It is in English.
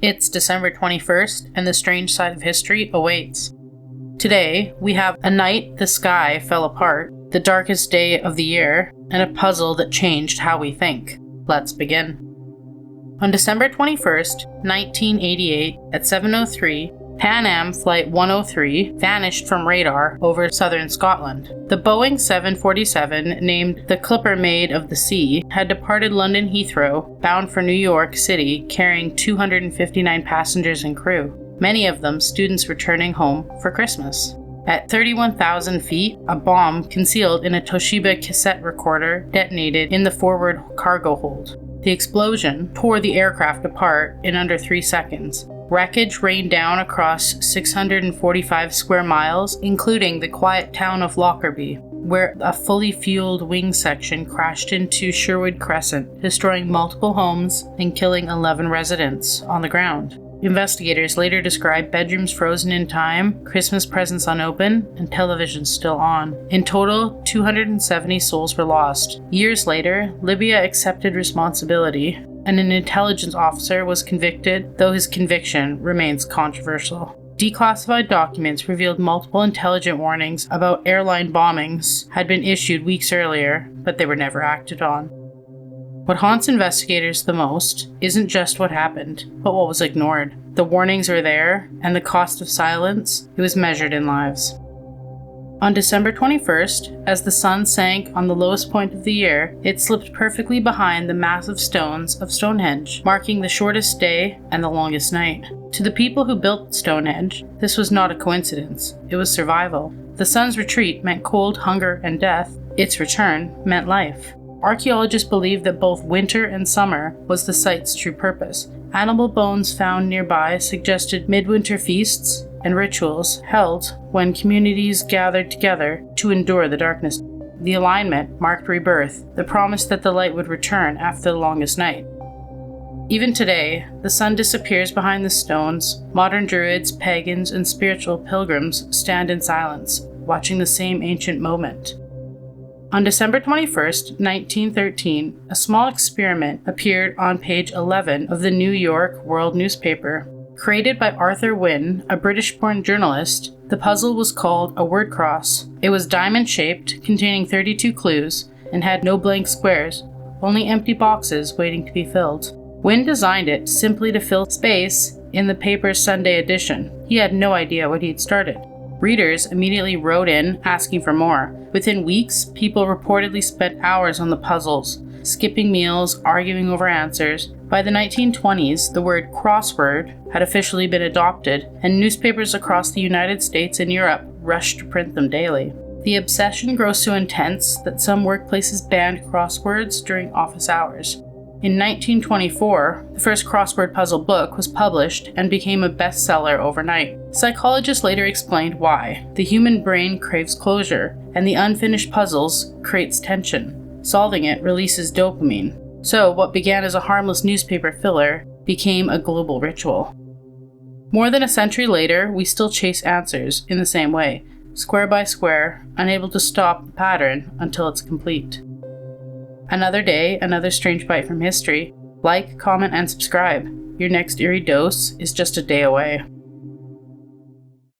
It's December 21st, and the strange side of history awaits. Today, we have a night the sky fell apart, the darkest day of the year, and a puzzle that changed how we think. Let's begin. On December 21st, 1988, at 7:03, Pan Am Flight 103 vanished from radar over southern Scotland. The Boeing 747, named the Clipper Maid of the Sea, had departed London Heathrow, bound for New York City, carrying 259 passengers and crew, many of them students returning home for Christmas. At 31,000 feet, a bomb concealed in a Toshiba cassette recorder detonated in the forward cargo hold. The explosion tore the aircraft apart in under 3 seconds. Wreckage rained down across 645 square miles, including the quiet town of Lockerbie, where a fully fueled wing section crashed into Sherwood Crescent, destroying multiple homes and killing 11 residents on the ground. Investigators later described bedrooms frozen in time, Christmas presents unopened, and television still on. In total, 270 souls were lost. Years later, Libya accepted responsibility, and an intelligence officer was convicted, though his conviction remains controversial. Declassified documents revealed multiple intelligent warnings about airline bombings had been issued weeks earlier, but they were never acted on. What haunts investigators the most isn't just what happened, but what was ignored. The warnings were there, and the cost of silence, it was measured in lives. On December 21st, as the sun sank on the lowest point of the year, it slipped perfectly behind the massive stones of Stonehenge, marking the shortest day and the longest night. To the people who built Stonehenge, this was not a coincidence, it was survival. The sun's retreat meant cold, hunger, and death. Its return meant life. Archaeologists believe that both winter and summer was the site's true purpose. Animal bones found nearby suggested midwinter feasts and rituals held when communities gathered together to endure the darkness. The alignment marked rebirth, the promise that the light would return after the longest night. Even today, the sun disappears behind the stones. Modern druids, pagans, and spiritual pilgrims stand in silence, watching the same ancient moment. On December 21st, 1913, a small experiment appeared on page 11 of the New York World newspaper. Created by Arthur Wynne, a British-born journalist, the puzzle was called a word cross. It was diamond-shaped, containing 32 clues, and had no blank squares, only empty boxes waiting to be filled. Wynne designed it simply to fill space in the paper's Sunday edition. He had no idea what he'd started. Readers immediately wrote in, asking for more. Within weeks, people reportedly spent hours on the puzzles, skipping meals, arguing over answers. By the 1920s, the word crossword had officially been adopted, and newspapers across the United States and Europe rushed to print them daily. The obsession grows so intense that some workplaces banned crosswords during office hours. In 1924, the first crossword puzzle book was published and became a bestseller overnight. Psychologists later explained why. The human brain craves closure, and the unfinished puzzles creates tension. Solving it releases dopamine. So what began as a harmless newspaper filler became a global ritual. More than a century later, we still chase answers in the same way, square by square, unable to stop the pattern until it's complete. Another day, another strange bite from history. Like, comment, and subscribe. Your next eerie dose is just a day away.